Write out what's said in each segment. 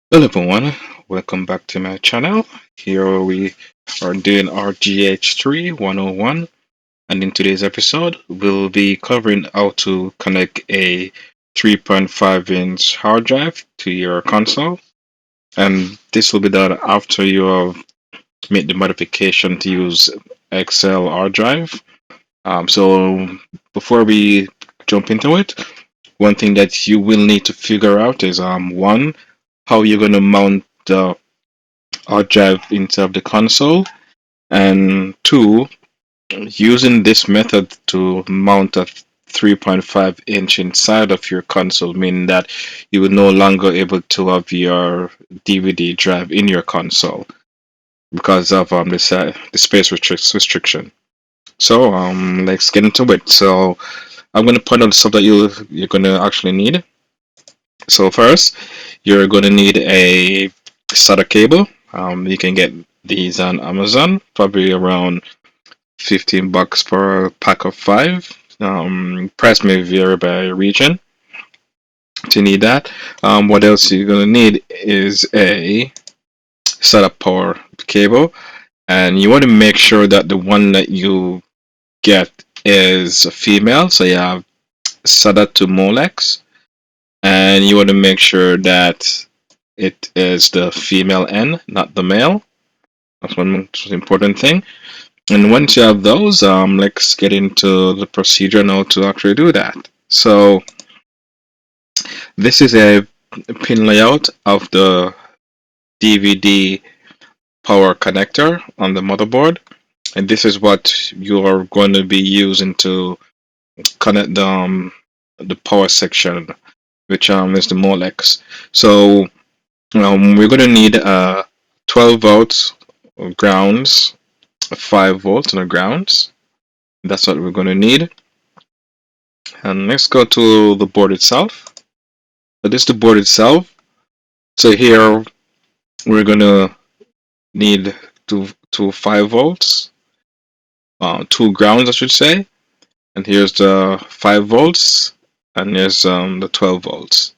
Hello everyone, welcome back to my channel. Here we are doing RGH 101, and in today's episode we'll be covering how to connect a 3.5-inch hard drive to your console, and this will be done after you have made the modification to use XL hard drive. So before we jump into it, one thing that you will need to figure out is one, how you're going to mount the hard drive inside the console, and two, using this method to mount a 3.5-inch inside of your console, meaning that you will no longer able to have your DVD drive in your console because of the space restriction. So let's get into it. So I'm going to point out the stuff that you're going to actually need. So first, you're going to need a SATA cable. You can get these on Amazon, probably around $15 per pack of five. Price may vary by region. To need that, what else you're gonna need is a SATA power cable, and you want to make sure that the one that you get is a female. So you have SATA to Molex, and you want to make sure that it is the female end, not the male. That's one most important thing. And once you have those, let's get into the procedure now to actually do that. So this is a pin layout of the DVD power connector on the motherboard, and this is what you are going to be using to connect the power section, which is the Molex. So we're going to need 12 volts grounds, 5 volts on the grounds. That's what we're going to need. And let's go to the board itself. So this is the board itself. So here we're gonna need two 5 volts, two grounds I should say, and here's the 5 volts, and here's the 12 volts.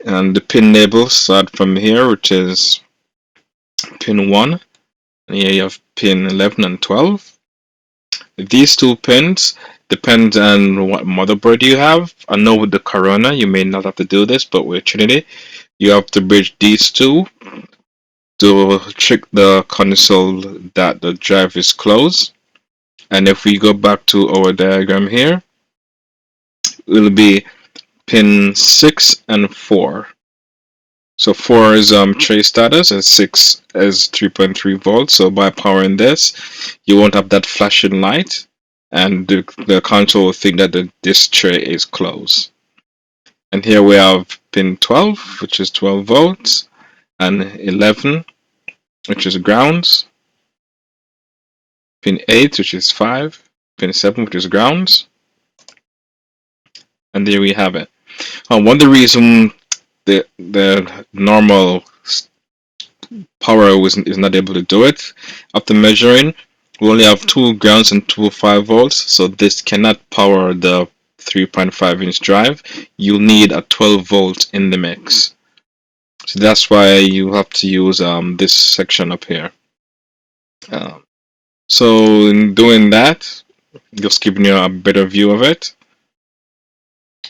And the pin labels start from here, which is pin 1, and here you have pin 11 and 12. These two pins depend on what motherboard you have. I know with the Corona you may not have to do this, but with Trinity you have to bridge these two to trick the console that the drive is closed. And if we go back to our diagram here, it will be pin 6 and 4. So 4 is trace status and 6 is 3.3 volts. So by powering this, you won't have that flashing light, and the console will think that this tray is closed. And here we have pin 12, which is 12 volts, and 11, which is grounds, pin 8, which is 5, pin 7, which is grounds, and there we have it. One of the reason the normal power is not able to do it, after measuring, we only have two grounds and two 5 volts, so this cannot power the 3.5-inch drive. You need a 12 volt in the mix. So that's why you have to use this section up here. So in doing that, just giving you a better view of it.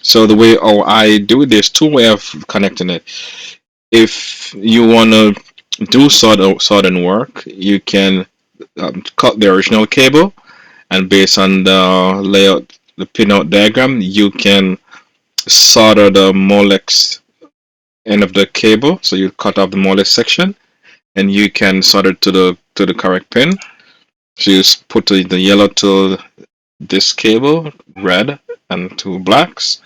So the way I do it, there's two ways of connecting it. If you want to do soldering work, you can cut the original cable, and based on the layout, the pinout diagram, you can solder the Molex end of the cable. So you cut off the Molex section, and you can solder to the correct pin. So you just put the yellow to this cable, red, and two blacks,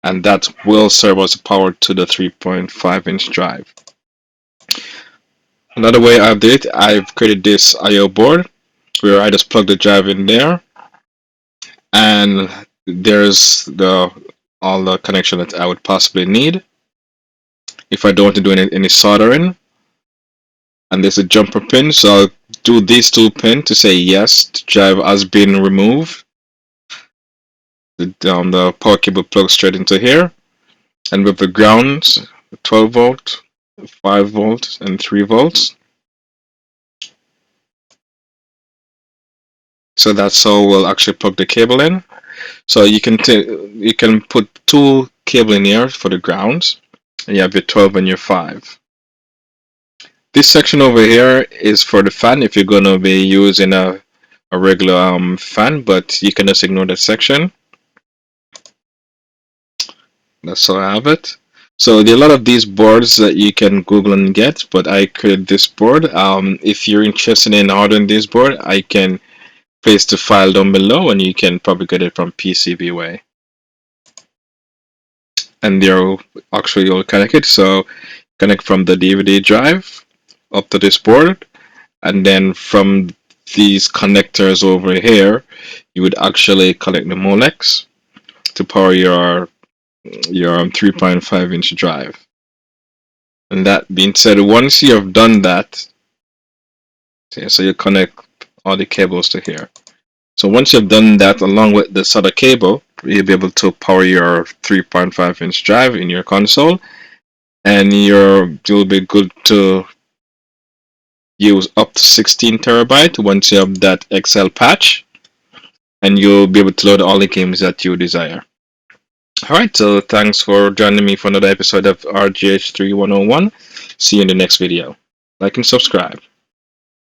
and that will serve as power to the 3.5-inch drive. Another way I've did it, I've created this I/O board where I just plug the drive in there, and there's all the connection that I would possibly need if I don't want to do any soldering. And there's a jumper pin, so I'll do these two pins to say yes, the drive has been removed. The power cable plugs straight into here, and with the grounds, 12 volt, 5 volts and 3 volts. So that's how we'll actually plug the cable in. So you can put two cable in here for the grounds, and you have your 12 and your 5. This section over here is for the fan if you're gonna be using a regular fan, but you can just ignore that section. That's how I have it. So there are a lot of these boards that you can Google and get, but I created this board. If you're interested in ordering this board, I can place the file down below, and you can probably get it from PCBWay. And they're actually all connected. So connect from the DVD drive up to this board, and then from these connectors over here, you would actually connect the Molex to power your 3.5-inch drive. And that being said, once you have done that, so you connect all the cables to here. So once you've done that along with the SATA cable, you'll be able to power your 3.5-inch drive in your console, and you'll be good to use up to 16 terabyte once you have that Excel patch, and you'll be able to load all the games that you desire. Alright, so thanks for joining me for another episode of RGH 3101. See you in the next video. Like and subscribe.